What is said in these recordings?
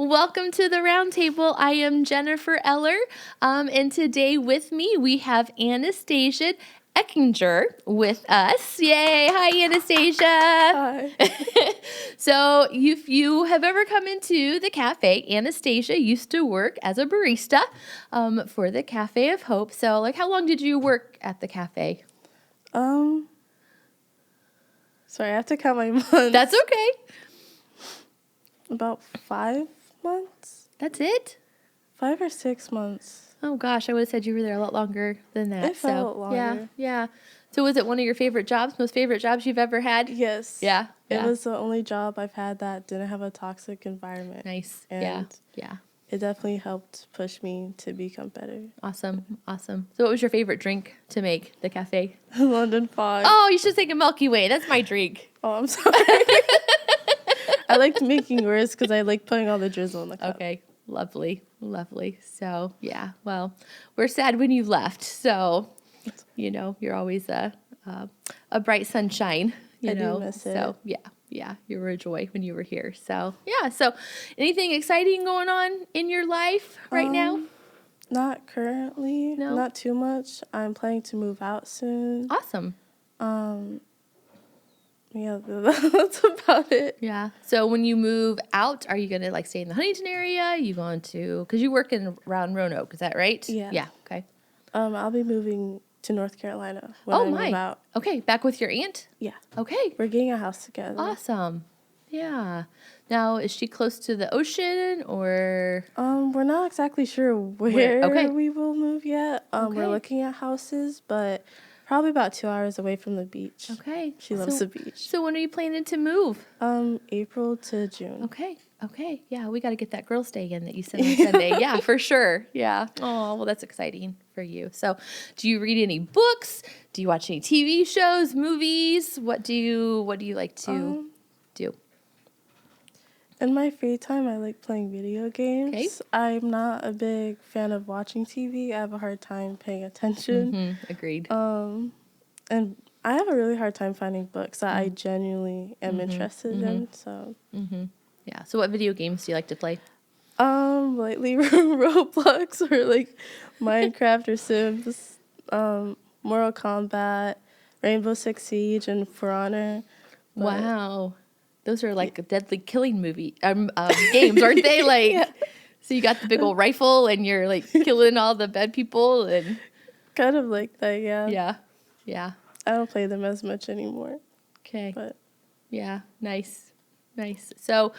Welcome to the Roundtable. I am Jennifer Eller, and today with me we have Anastasia Eckinger with us. Yay! Hi, Anastasia. Hi. So, if you have ever come into the cafe, Anastasia used to work as a barista for the Cafe of Hope. So, how long did you work at the cafe? Sorry, I have to count my months. That's okay. About 5 months? That's it? 5 or 6 months. Oh gosh, I would have said you were there a lot longer than that. It felt longer. Yeah. So was it one of your favorite jobs, most favorite jobs you've ever had? Yes. Yeah. It was the only job I've had that didn't have a toxic environment. Nice. And Yeah. it definitely helped push me to become better. Awesome. So what was your favorite drink to make, the cafe? London Fog. Oh, you should take a Milky Way. That's my drink. Oh, I'm sorry. I liked making yours because I like putting all the drizzle in the cup. Okay. Lovely. So, yeah. Well, we're sad when you left. So, you're always a bright sunshine, I do miss it. So, yeah, you were a joy when you were here. So, yeah. So, anything exciting going on in your life right now? Not currently. No? Not too much. I'm planning to move out soon. Awesome. Yeah, that's about it. Yeah. So, when you move out, are you going to stay in the Huntington area? You going to, because you work around Roanoke, is that right? Yeah. Yeah. Okay. I'll be moving to North Carolina when I move out. Okay. Back with your aunt? Yeah. Okay. We're getting a house together. Awesome. Yeah. Now, is she close to the ocean or? We're not exactly sure where Okay. we will move yet. Okay. We're looking at houses, but probably about 2 hours away from the beach. Okay. She loves the beach. So when are you planning to move? April to June. Okay. Yeah, we got to get that girls' day in that you said on Sunday. Yeah, for sure. Yeah. Oh, well, that's exciting for you. So, do you read any books? Do you watch any TV shows, movies? What do you like to do? In my free time, I like playing video games. Okay. I'm not a big fan of watching TV. I have a hard time paying attention. Mm-hmm. Agreed. And I have a really hard time finding books that I genuinely am interested in. So. Yeah. So, what video games do you like to play? Lately Roblox or Minecraft or Sims, Mortal Kombat, Rainbow Six Siege, and For Honor. Wow. Those are deadly killing games, aren't they? Yeah. So you got the big old rifle and you're killing all the bad people and. Kind of like that, yeah. Yeah. I don't play them as much anymore. Okay. But yeah, nice. So,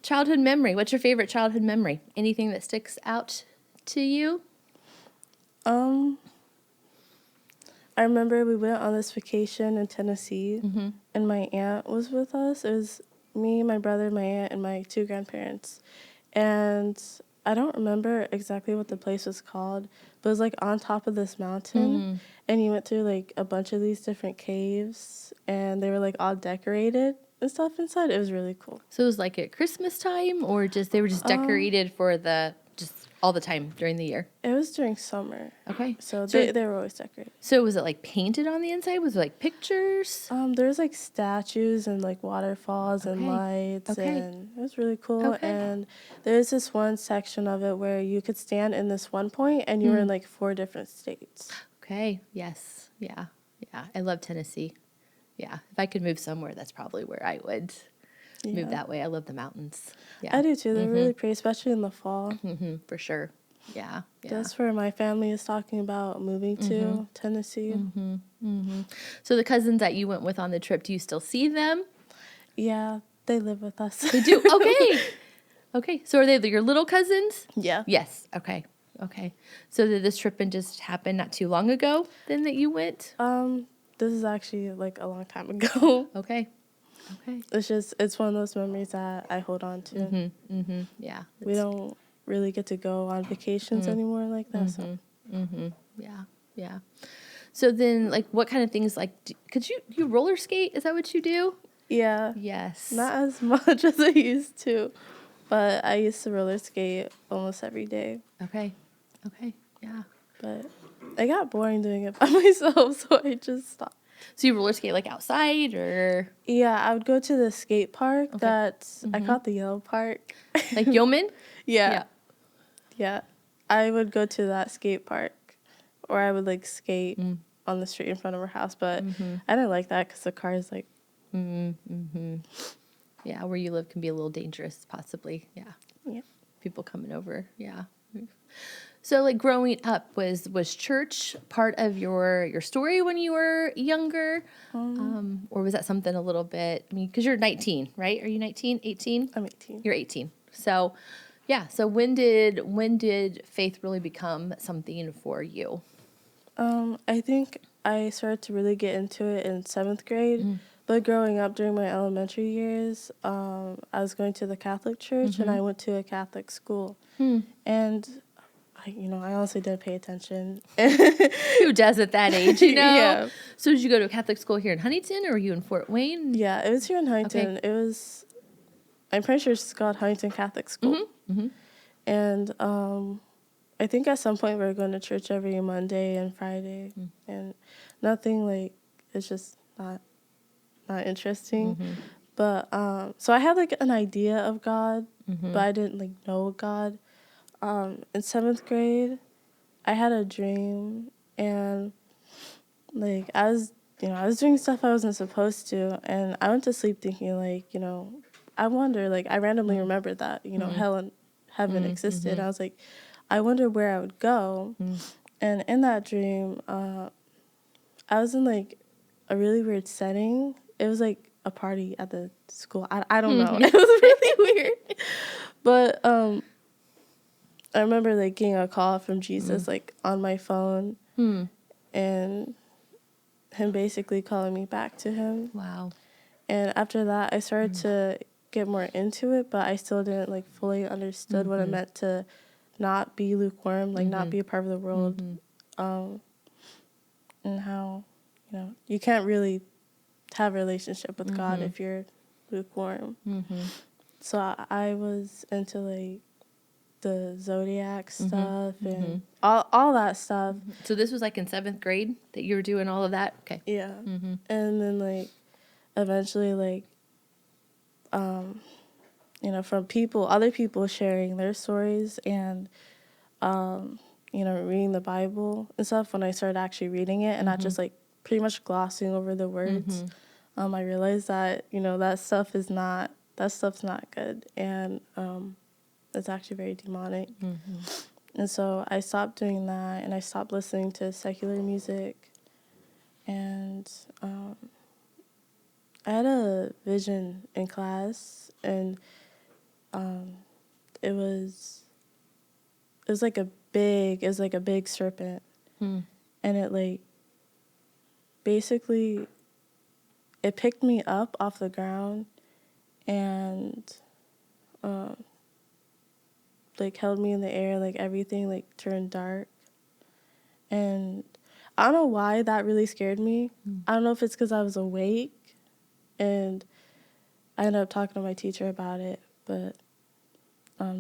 childhood memory. What's your favorite childhood memory? Anything that sticks out to you? I remember we went on this vacation in Tennessee, and my aunt was with us. It was me, my brother, my aunt, and my 2 grandparents. And I don't remember exactly what the place was called, but it was on top of this mountain, and you went through a bunch of these different caves, and they were all decorated and stuff inside. It was really cool. So it was at Christmas time, or they were just decorated for just all the time during the year? It was during summer. Okay. So they were always decorated. So was it painted on the inside? Was it pictures? There's statues and waterfalls and lights, and it was really cool. Okay. And there's this one section of it where you could stand in this one point and you were in 4 different states. Okay. Yes. Yeah. I love Tennessee. Yeah. If I could move somewhere, that's probably where I would move that way. I love the mountains. Yeah. I do too. They're really pretty, especially in the fall. For sure. Yeah. That's where my family is talking about moving to, Tennessee. So the cousins that you went with on the trip, do you still see them? Yeah, they live with us. They do? Okay. So are they your little cousins? Yeah. Yes. Okay. So did this trip just happen not too long ago then that you went? This is actually a long time ago. Okay. It's one of those memories that I hold on to. Yeah. We don't really get to go on vacations anymore like that. So. Yeah. So then, what kind of things, could you roller skate? Is that what you do? Yeah. Yes. Not as much as I used to, but I used to roller skate almost every day. Okay. Yeah. But it got boring doing it by myself, so I just stopped. So you roller skate like outside or Yeah, I would go to the skate park that's, I call it the yellow park. like Yeoman? Yeah. Yeah. I would go to that skate park, or I would like skate on the street in front of our house, but I didn't like that because the car is like, Yeah, where you live can be a little dangerous, possibly. Yeah. yeah. People coming over. Yeah. So like growing up, was church part of your story when you were younger? Or was that something a little bit, I mean, because you're 19, right? Are you 19, 18? I'm 18. You're 18. So yeah. So when did faith really become something for you? I think I started to really get into it in 7th grade. But growing up during my elementary years, I was going to the Catholic church and I went to a Catholic school. And I honestly didn't pay attention. Who does at that age, Yeah. So did you go to a Catholic school here in Huntington or were you in Fort Wayne? Yeah, it was here in Huntington. Okay. It was, I'm pretty sure it's called Huntington Catholic School. And I think at some point we were going to church every Monday and Friday. And nothing like, it's just not interesting. But so I had like an idea of God, but I didn't like know God. In 7th grade, I had a dream, and like I was doing stuff I wasn't supposed to, and I went to sleep thinking like, I wonder, like I randomly remembered that, hell and heaven existed. I was like, I wonder where I would go. And in that dream, I was in like a really weird setting. It was like a party at the school. I don't know. It was really weird. But I remember like getting a call from Jesus like on my phone and him basically calling me back to him. Wow. And after that I started to get more into it, but I still didn't like fully understood what it meant to not be lukewarm, like not be a part of the world. And how, you can't really have a relationship with God if you're lukewarm. So I was into like the zodiac stuff and all that stuff. So this was like in 7th grade that you were doing all of that? Okay. Yeah. And then like eventually like from other people sharing their stories and reading the Bible and stuff, when I started actually reading it and not just like pretty much glossing over the words, I realized that, that stuff's not good, and it's actually very demonic. And so I stopped doing that, and I stopped listening to secular music, and I had a vision in class, and it was like a big serpent, and it like basically it picked me up off the ground and like held me in the air, like everything like turned dark. And I don't know why that really scared me. I don't know if it's because I was awake, and I ended up talking to my teacher about it, but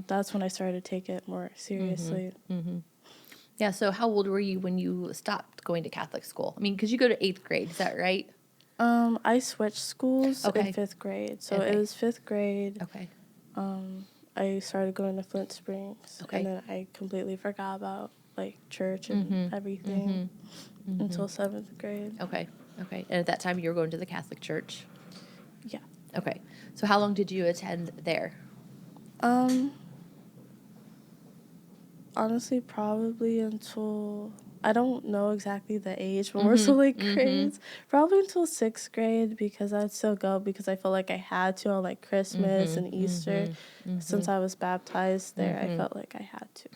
that's when I started to take it more seriously. Yeah, so how old were you when you stopped going to Catholic school? I mean, because you go to 8th grade, is that right? I switched schools in Okay. 5th grade. So Okay. it was 5th grade. Okay. I started going to Flint Springs. Okay. And then I completely forgot about like church and everything until 7th grade. Okay. Okay. And at that time you were going to the Catholic church? Yeah. Okay. So how long did you attend there? Honestly, probably until, I don't know exactly the age, but we're still like grades. Probably until 6th grade, because I'd still go because I felt like I had to on like Christmas and Easter. Since I was baptized there, I felt like I had to.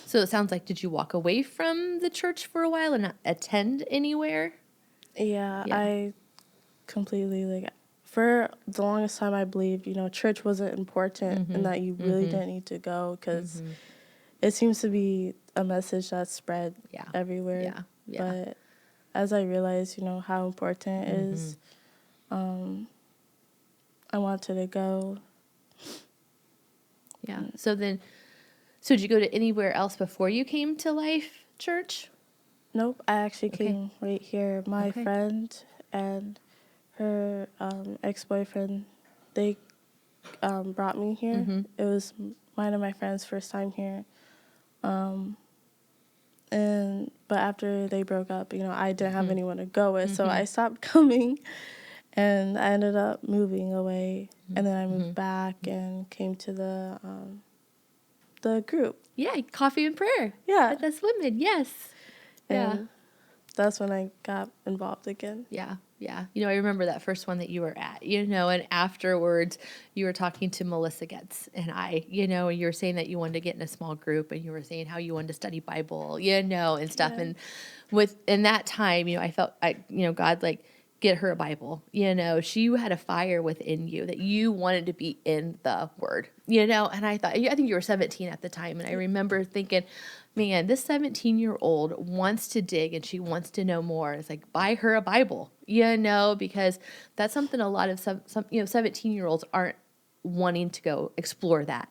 So it sounds like, did you walk away from the church for a while and not attend anywhere? Yeah, Yeah. I completely like, for the longest time I believed, church wasn't important and that you really didn't need to go, because it seems to be a message that's spread everywhere. Yeah. Yeah. But as I realized, how important it is, I wanted to go. Yeah. So did you go to anywhere else before you came to Life Church? Nope, I actually Okay. came right here. My Okay. friend and her ex-boyfriend, they brought me here. Mm-hmm. It was mine and my friend's first time here. But after they broke up, I didn't have anyone to go with, so I stopped coming, and I ended up moving away, and then I moved back and came to the group. Yeah, coffee and prayer. Yeah, At That's Women. Yes. Yeah. and that's when I got involved again. Yeah. Yeah. I remember that first one that you were at, and afterwards you were talking to Melissa Getz and and you were saying that you wanted to get in a small group and you were saying how you wanted to study Bible, and stuff. Yeah. And in that time, I felt, God, like, get her a Bible, she had a fire within you that you wanted to be in the Word, and I think you were 17 at the time. And I remember thinking, man, this 17-year-old wants to dig and she wants to know more. It's like, buy her a Bible, because that's something a lot of some 17-year-olds aren't wanting to go explore that,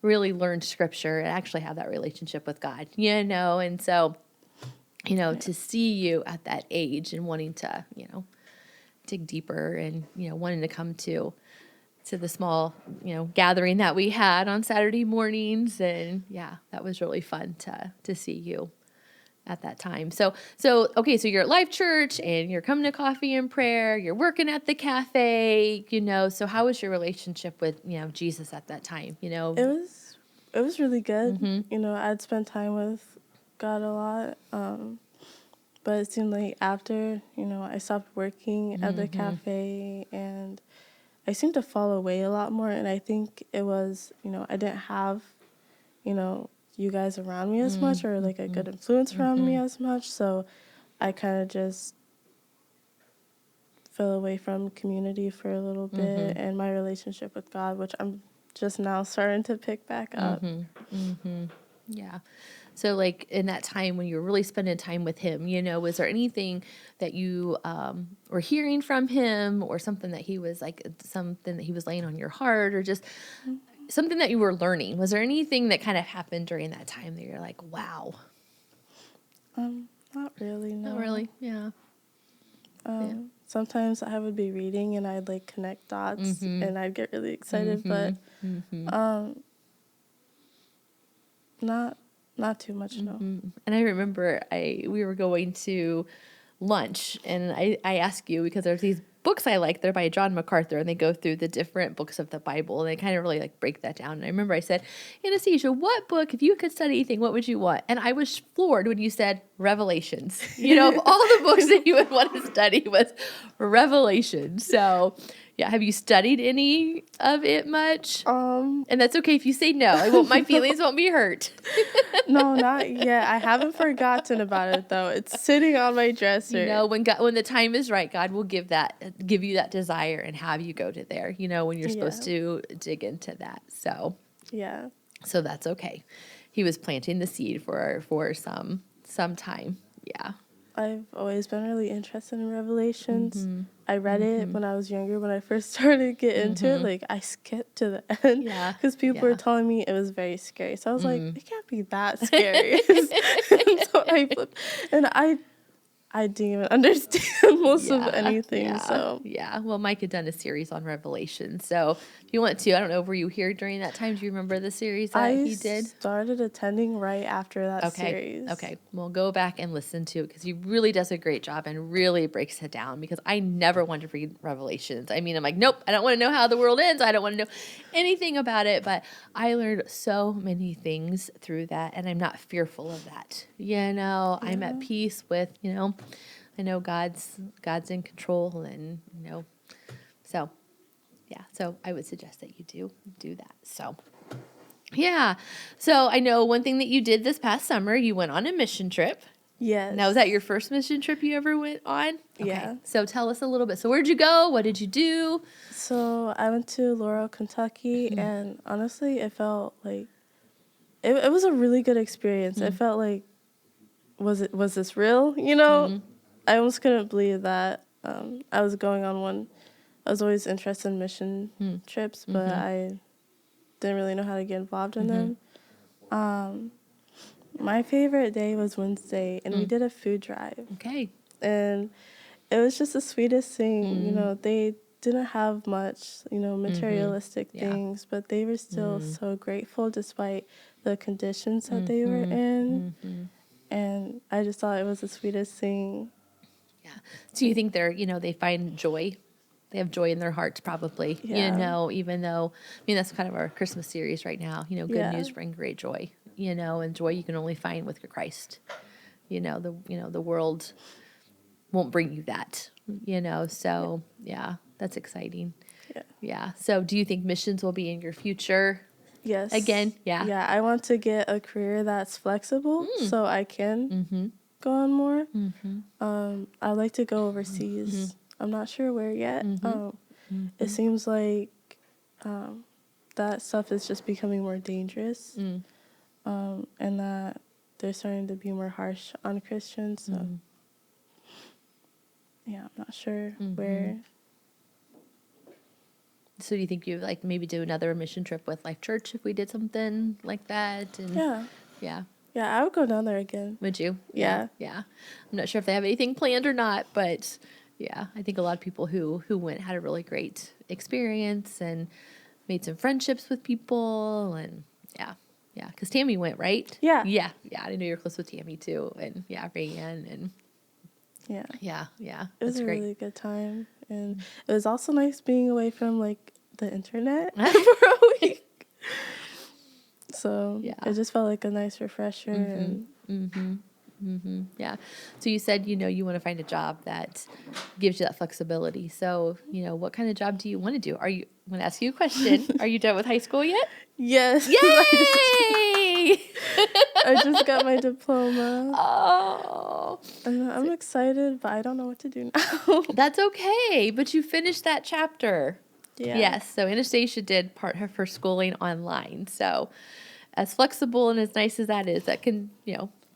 really learn scripture and actually have that relationship with God, and so, to see you at that age and wanting to, dig deeper and, wanting to come to the small, gathering that we had on Saturday mornings. And yeah, that was really fun to see you at that time. Okay, so you're at Life Church and you're coming to coffee and prayer, you're working at the cafe, so how was your relationship with, Jesus at that time, It was really good. Mm-hmm. I'd spent time with God a lot. But it seemed like after, I stopped working at the cafe, and I seemed to fall away a lot more. And I think it was, I didn't have, you guys around me as much, or like a good influence around me as much. So I kind of just fell away from community for a little bit, and my relationship with God, which I'm just now starting to pick back up. Yeah. So, like, in that time when you were really spending time with him, was there anything that you were hearing from him, or something that he was laying on your heart, or just something that you were learning? Was there anything that kind of happened during that time that you're like, wow? Not really, no. Not really. Yeah. Sometimes I would be reading and I'd like connect dots and I'd get really excited, but not too much, no. And I remember we were going to lunch, and I asked you because there's these books I like. They're by John MacArthur, and they go through the different books of the Bible, and they kind of really like break that down. And I remember I said, Anastasia, what book, if you could study anything, what would you want? And I was floored when you said Revelations. Of all the books that you would want to study was Revelation. So yeah, have you studied any of it much? And that's okay if you say no. My feelings won't be hurt. No, not yet. I haven't forgotten about it though. It's sitting on my dresser. When the time is right, God will give you that desire and have you go to there. When you're supposed to dig into that. So yeah. So that's okay. He was planting the seed for some time. Yeah. I've always been really interested in Revelations. I read it when I was younger. When I first started to get into it, like I skipped to the end because people were telling me it was very scary. So I was like, it can't be that scary. So I flipped, and I didn't even understand most of anything. Yeah. So yeah. Well, Mike had done a series on Revelation. So if you want to, I don't know, were you here during that time? Do you remember the series that he did? I started attending right after that series. Okay. Well, go back and listen to it because he really does a great job and really breaks it down, because I never wanted to read Revelations. I mean, I'm like, nope, I don't want to know how the world ends. I don't want to know anything about it. But I learned so many things through that, and I'm not fearful of that. I'm at peace with, I know God's in control, and so yeah. So I would suggest that you do that. So yeah. So I know one thing that you did this past summer, you went on a mission trip. Yes. Now, was that your first mission trip you ever went on? Okay. Yeah. So tell us a little bit. So where'd you go? What did you do? So I went to Laurel, Kentucky, and honestly, it felt like it was a really good experience. It felt like, was this real? I almost couldn't believe that I was going on one. I was always interested in mission trips, but I didn't really know how to get involved in them. My favorite day was Wednesday, and we did a food drive. Okay. And it was just the sweetest thing. You know, they didn't have much, materialistic Yeah. things, but they were still so grateful despite the conditions that they were in. And I just thought it was the sweetest thing. Yeah. So you think they find joy? They have joy in their hearts, probably. Yeah. Even though, that's kind of our Christmas series right now. Good Yeah. news bring great joy. And joy you can only find with Christ. The world won't bring you that. So yeah, that's exciting. Yeah. Yeah. So do you think missions will be in your future? Yes. Again? Yeah. Yeah, I want to get a career that's flexible so I can go on more. I'd like to go overseas. I'm not sure where yet. It seems like that stuff is just becoming more dangerous, and that they're starting to be more harsh on Christians. So, yeah, I'm not sure where. So do you think you like maybe do another mission trip with Life Church if we did something like that? And Yeah. yeah. Yeah, I would go down there again. Would you? Yeah. Yeah. I'm not sure if they have anything planned or not, but yeah, I think a lot of people who went had a really great experience and made some friendships with people, and yeah. Yeah, because Tammy went, right? Yeah. Yeah. I know you're close with Tammy too, and yeah, Rayanne, and Yeah. yeah. It was That's a great. really good time. And it was also nice being away from, the internet for a week. So Yeah. it just felt like a nice refresher. And Yeah. So you said, you want to find a job that gives you that flexibility. So, what kind of job do you want to do? I'm going to ask you a question. Are you done with high school yet? yes. Yay! I just got my diploma. Oh. And I'm excited, but I don't know what to do now. That's okay. But you finished that chapter. Yeah. Yes. So Anastasia did part of her schooling online. So as flexible and as nice as that is, that can,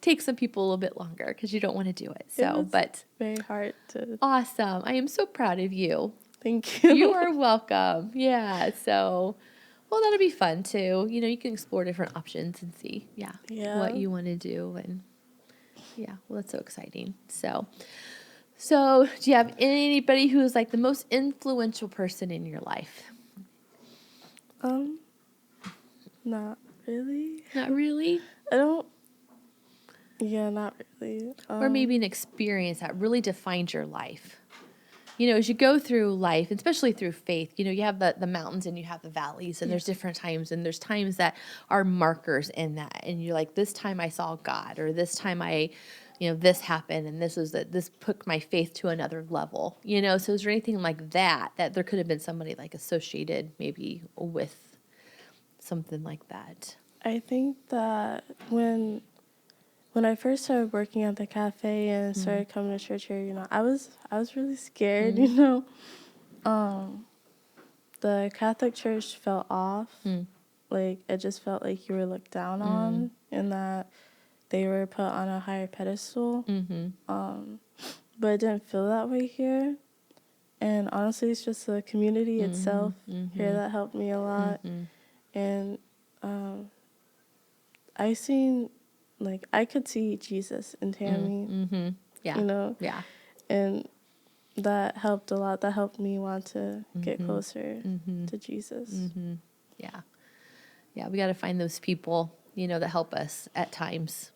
take some people a little bit longer because you don't want to do it. So, but very hard to. Awesome. I am so proud of you. Thank you. You are welcome. Yeah. So, well, that'll be fun too. You can explore different options and see, what you want to do. And well, that's so exciting. So do you have anybody who is like the most influential person in your life? Not really. Not really? I don't. Yeah, not really. Or maybe an experience that really defined your life. As you go through life, especially through faith, you have the mountains and you have the valleys, and there's different times, and there's times that are markers in that. And you're like, this time I saw God, or this time this happened, and this put my faith to another level. So is there anything like that there could have been somebody like associated maybe with something like that? I think that when I first started working at the cafe and started coming to church here, I was really scared, The Catholic Church felt off. Like, it just felt like you were looked down on, and that they were put on a higher pedestal. But it didn't feel that way here. And honestly, it's just the community itself here that helped me a lot. And I could see Jesus in Tammy. Yeah. Yeah. And that helped a lot. That helped me want to get closer to Jesus. Yeah. Yeah, we got to find those people, that help us at times.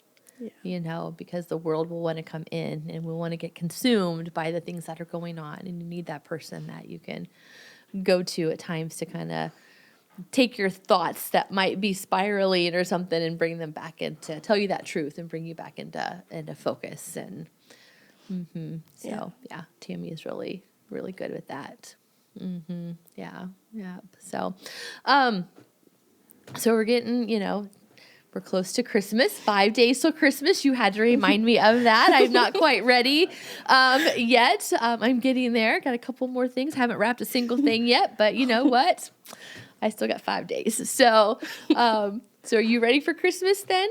Yeah. Because the world will want to come in and will want to get consumed by the things that are going on. And you need that person that you can go to at times to kind of take your thoughts that might be spiraling or something and bring them back into, tell you that truth and bring you back into focus. And so, Tammy is really, really good with that. Yeah. So, so we're getting, we're close to Christmas, 5 days till Christmas. You had to remind me of that. I'm not quite ready yet. I'm getting there. Got a couple more things. Haven't wrapped a single thing yet, but you know what? I still got 5 days. So, so are you ready for Christmas then?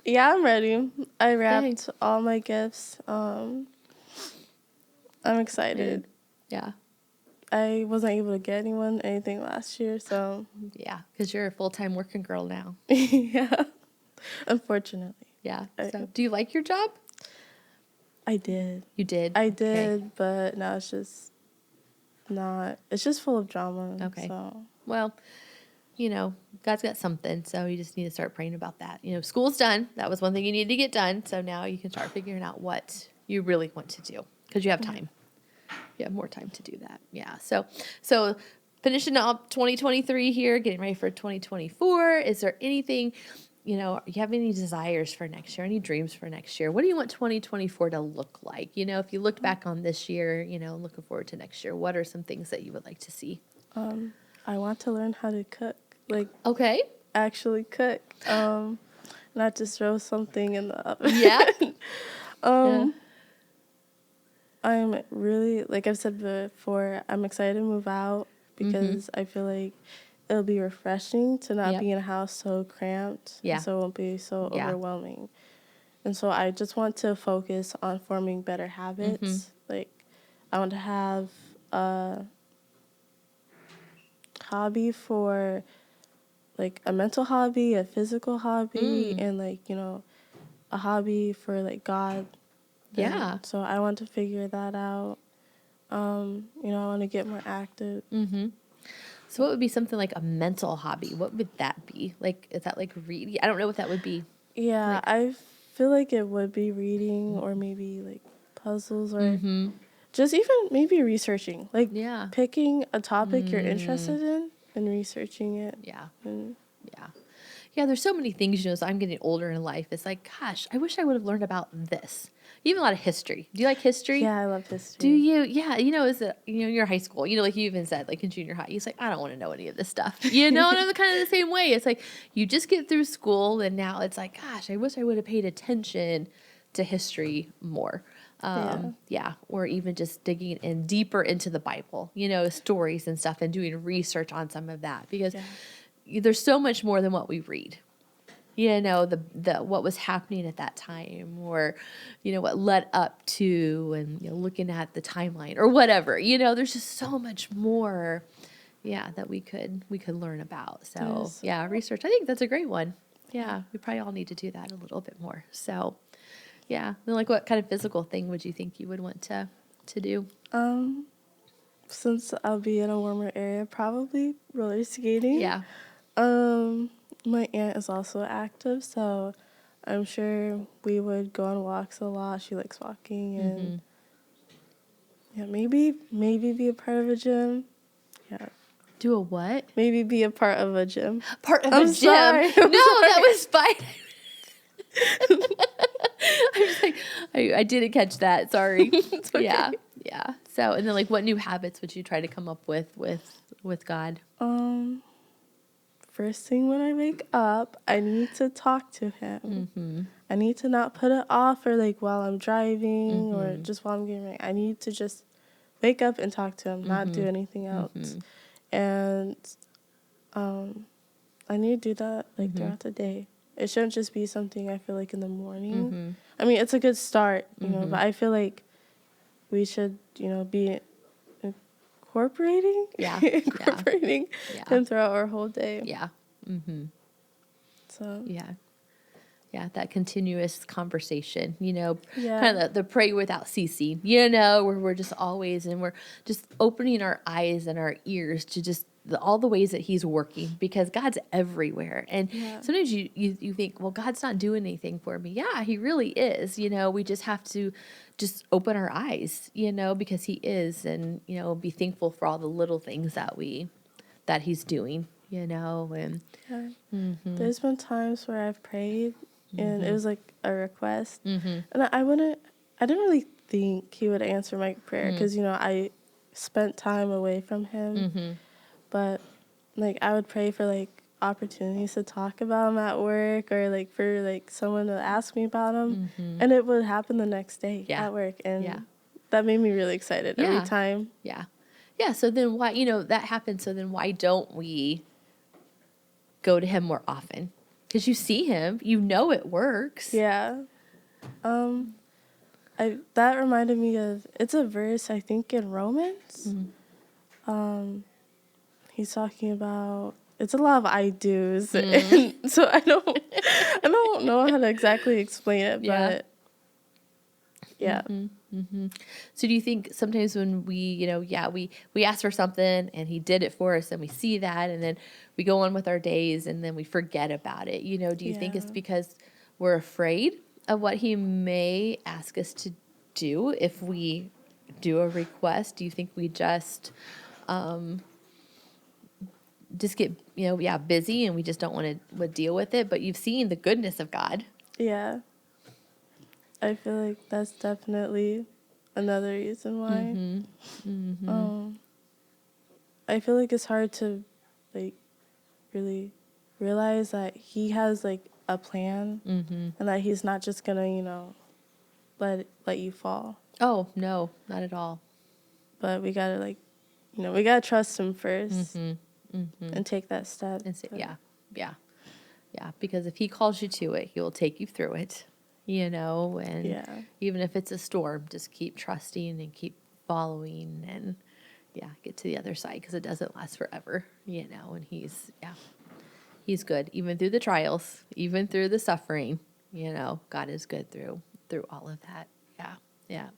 Yeah, I'm ready. I wrapped all my gifts. I'm excited. Yeah. I wasn't able to get anything last year, so. Yeah, because you're a full-time working girl now. Yeah, unfortunately. Yeah. So, do you like your job? I did. You did? I did, okay. But now it's just not. It's just full of drama. Okay. So. Well, you know, God's got something, so you just need to start praying about that. You know, school's done. That was one thing you needed to get done. So now you can start figuring out what you really want to do because you have time. You have more time to do that. Yeah. So finishing up 2023 here, getting ready for 2024. Is there anything, you know, you have any desires for next year, any dreams for next year? What do you want 2024 to look like? You know, if you looked back on this year, you know, looking forward to next year, what are some things that you would like to see? I want to learn how to cook. Like, okay. Actually cook. Not just throw something in the oven. Yeah. I'm really, like I've said before, I'm excited to move out because I feel like it'll be refreshing to not be in a house so cramped. Yeah. So it won't be so overwhelming. And so I just want to focus on forming better habits. Like, I want to have a hobby for, like, a mental hobby, a physical hobby, and, like, you know, a hobby for, like, God. Yeah. So I want to figure that out. You know, I want to get more active. So what would be something like a mental hobby? What would that be? Like, is that like reading? I don't know what that would be. Yeah, like, I feel like it would be reading or maybe like puzzles or just even maybe researching. Like picking a topic you're interested in and researching it. Yeah. Yeah, there's so many things, you know, as I'm getting older in life. It's like, gosh, I wish I would have learned about this. Even a lot of history. Do you like history? Yeah, I love history. Do you? Yeah, you know, is it, you know, in your high school, you know, like you even said, like in junior high, he's like, I don't want to know any of this stuff. You know, and I'm kind of the same way. It's like, you just get through school and now it's like, gosh, I wish I would have paid attention to history more. Or even just digging in deeper into the Bible, you know, stories and stuff and doing research on some of that because there's so much more than what we read. You know, the what was happening at that time or, you know, what led up to and, you know, looking at the timeline or whatever, you know, there's just so much more, that we could learn about. So, research. I think that's a great one. Yeah, we probably all need to do that a little bit more. So, then like what kind of physical thing would you think you would want to do? Since I'll be in a warmer area, probably roller skating. Yeah. My aunt is also active, so I'm sure we would go on walks a lot. She likes walking and maybe be a part of a gym. Yeah. Do a what? Maybe be a part of a gym. Part of a gym? Sorry. That was fine. I was like, I didn't catch that. Sorry. It's okay. Yeah. So, and then like what new habits would you try to come up with God? First thing when I wake up, I need to talk to him. I need to not put it off or like while I'm driving or just while I'm getting ready. I need to just wake up and talk to him, not do anything else. And I need to do that like throughout the day. It shouldn't just be something I feel like in the morning. I mean, it's a good start, you know, but I feel like we should, you know, be incorporating him throughout our whole day. Yeah. So. Yeah, that continuous conversation, you know, kind of the pray without ceasing, you know, where we're just always, and we're just opening our eyes and our ears to just all the ways that he's working because God's everywhere. And sometimes you think, well, God's not doing anything for me. Yeah, he really is. You know, we just have to just open our eyes, you know, because he is, and, you know, be thankful for all the little things that he's doing, you know. And there's been times where I've prayed and it was like a request and I didn't really think he would answer my prayer because, you know, I spent time away from him. But, like, I would pray for, like, opportunities to talk about him at work or, like, for, like, someone to ask me about him. And it would happen the next day at work. And that made me really excited every time. Yeah. So then why, you know, that happens. So then why don't we go to him more often? Because you see him. You know it works. Yeah. That reminded me of, it's a verse, I think, in Romans. He's talking about it's a lot of I do's, and so I don't know how to exactly explain it, Yeah. but yeah. So do you think sometimes when we, we ask for something and he did it for us and we see that and then we go on with our days and then we forget about it, do you think it's Yeah. because we're afraid of what he may ask us to do if we do a request? Do you think we just get, busy and we just don't want to deal with it? But you've seen the goodness of God. Yeah. I feel like that's definitely another reason why. I feel like it's hard to like really realize that he has like a plan and that he's not just gonna, let you fall. Oh, no, not at all. But we gotta we gotta trust him first and take that step. And say, yeah. Because if he calls you to it, he will take you through it, and even if it's a storm, just keep trusting and keep following and get to the other side because it doesn't last forever, and he's good. Even through the trials, even through the suffering, God is good through all of that. Yeah.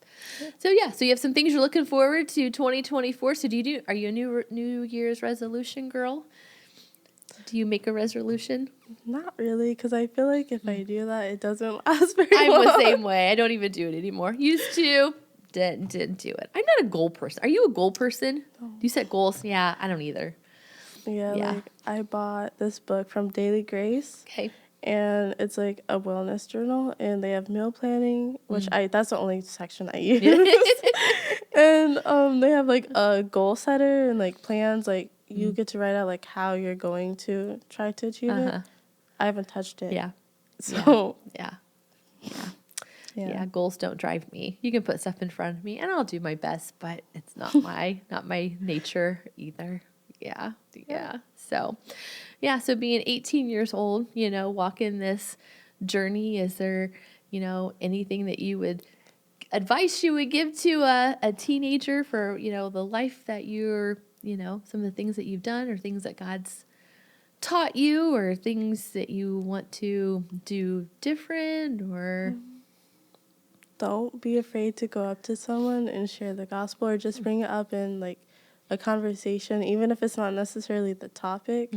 So you have some things you're looking forward to 2024. So are you a New Year's resolution girl? Do you make a resolution? Not really, because I feel like if I do that, it doesn't last very long. I'm the same way. I don't even do it anymore. Used to. Didn't do it. I'm not a goal person. Are you a goal person? No. Do you set goals? Yeah, I don't either. Yeah, Yeah. I bought this book from Daily Grace. Okay. And it's like a wellness journal, and they have meal planning, which that's the only section I use. And they have like a goal setter and like plans, like you get to write out like how you're going to try to achieve it. I haven't touched it. Yeah. So Yeah, goals don't drive me. You can put stuff in front of me and I'll do my best, but it's not my nature either. Yeah. So being 18 years old, walking this journey, is there, anything that advice you would give to a teenager for, the life that you're, some of the things that you've done or things that God's taught you or things that you want to do different or... Don't be afraid to go up to someone and share the gospel or just bring it up in like a conversation, even if it's not necessarily the topic.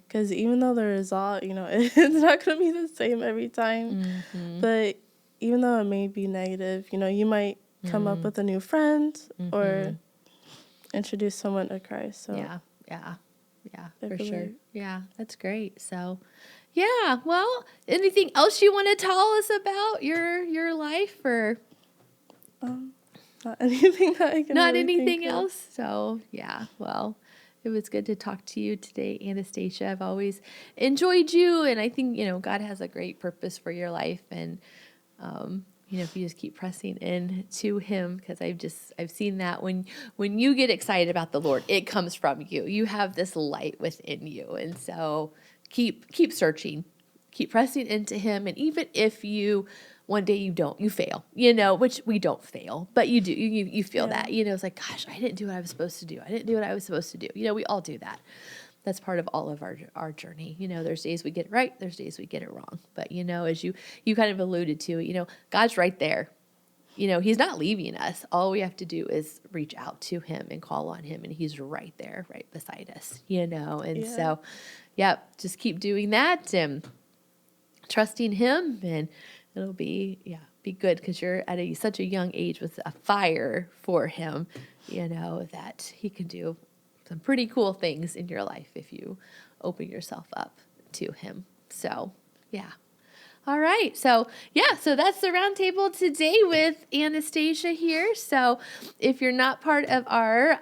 Because even though the result, it's not going to be the same every time. But even though it may be negative, you might come up with a new friend or introduce someone to Christ. So Yeah, for sure. Yeah, that's great. So, yeah, well, anything else you want to tell us about your life or? Not anything that I can Not really anything think of. else. So, yeah, well, it was good to talk to you today, Anastasia. I've always enjoyed you, and I think, God has a great purpose for your life, and, if you just keep pressing in to him, because I've seen that when you get excited about the Lord, it comes from you. You have this light within you, and so keep searching, keep pressing into him, and even if one day you fail, which we don't fail, but you do, you feel that, it's like, gosh, I didn't do what I was supposed to do. I didn't do what I was supposed to do. We all do that. That's part of all of our journey. There's days we get it right. There's days we get it wrong. But, as you kind of alluded to, God's right there. He's not leaving us. All we have to do is reach out to him and call on him. And he's right there, right beside us, And so, just keep doing that and trusting him. And it'll be good because you're at such a young age with a fire for him, that he can do some pretty cool things in your life if you open yourself up to him. So, yeah. All right. So that's the roundtable today with Anastasia here. So if you're not part of our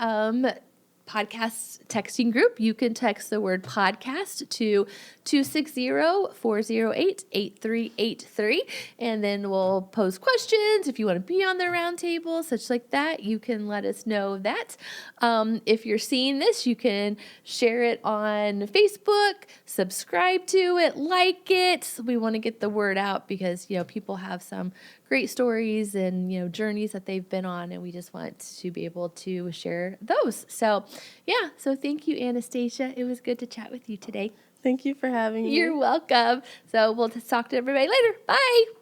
podcast texting group, you can text the word podcast to 260-408-8383, and then we'll pose questions. If you want to be on the roundtable, such like that, you can let us know that. If you're seeing this, you can share it on Facebook, subscribe to it, like it. We want to get the word out because, people have some great stories and, journeys that they've been on, and we just want to be able to share those. So, yeah. So thank you, Anastasia. It was good to chat with you today. Thank you for having me. You're welcome. So we'll talk to everybody later. Bye.